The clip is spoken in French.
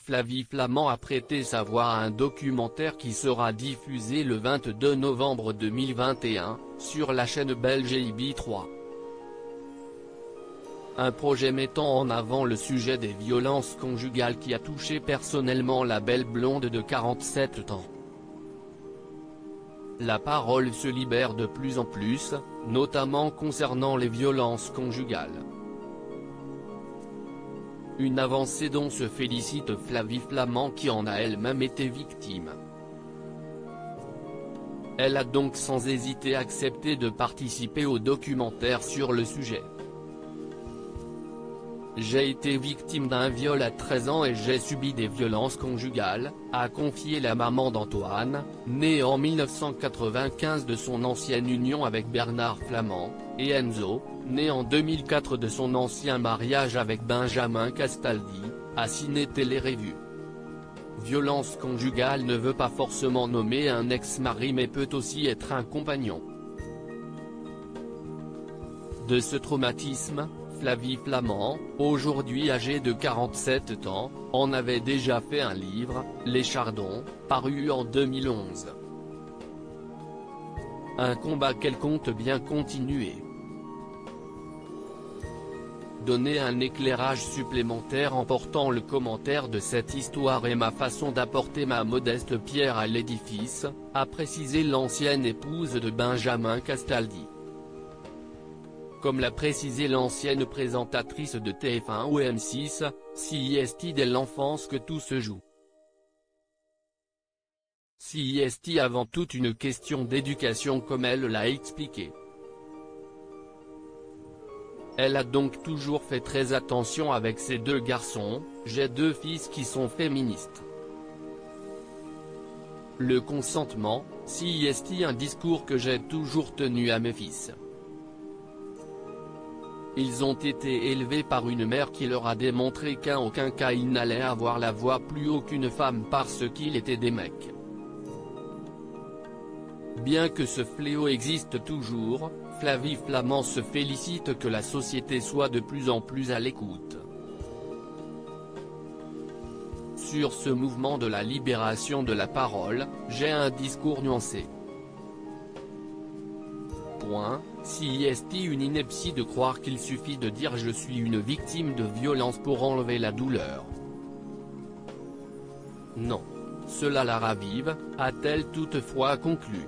Flavie Flament a prêté sa voix à un documentaire qui sera diffusé le 22 novembre 2021, sur la chaîne belge IB3. Un projet mettant en avant le sujet des violences conjugales qui a touché personnellement la belle blonde de 47 ans. La parole se libère de plus en plus, notamment concernant les violences conjugales. Une avancée dont se félicite Flavie Flament qui en a elle-même été victime. Elle a donc sans hésiter accepté de participer au documentaire sur le sujet. J'ai été victime d'un viol à 13 ans et j'ai subi des violences conjugales, a confié la maman d'Antoine, né en 1995 de son ancienne union avec Bernard Flament, et Enzo, né en 2004 de son ancien mariage avec Benjamin Castaldi, a Ciné Télé Revue. Violence conjugale ne veut pas forcément nommer un ex-mari mais peut aussi être un compagnon. De ce traumatisme, Flavie Flament, aujourd'hui âgée de 47 ans, en avait déjà fait un livre, Les Chardons, paru en 2011. Un combat qu'elle compte bien continuer. Donner un éclairage supplémentaire en portant le commentaire de cette histoire et ma façon d'apporter ma modeste pierre à l'édifice, a précisé l'ancienne épouse de Benjamin Castaldi. Comme l'a précisé l'ancienne présentatrice de TF1 ou M6, CIST dès l'enfance que tout se joue. CIST avant tout une question d'éducation comme elle l'a expliqué. Elle a donc toujours fait très attention avec ses deux garçons, j'ai deux fils qui sont féministes. Le consentement, CIST un discours que j'ai toujours tenu à mes fils. Ils ont été élevés par une mère qui leur a démontré qu'en aucun cas ils n'allaient avoir la voix plus haut qu'une femme parce qu'ils étaient des mecs. Bien que ce fléau existe toujours, Flavie Flament se félicite que la société soit de plus en plus à l'écoute. Sur ce mouvement de la libération de la parole, j'ai un discours nuancé. CIST une ineptie de croire qu'il suffit de dire je suis une victime de violence pour enlever la douleur. Non. Cela la ravive, a-t-elle toutefois conclu.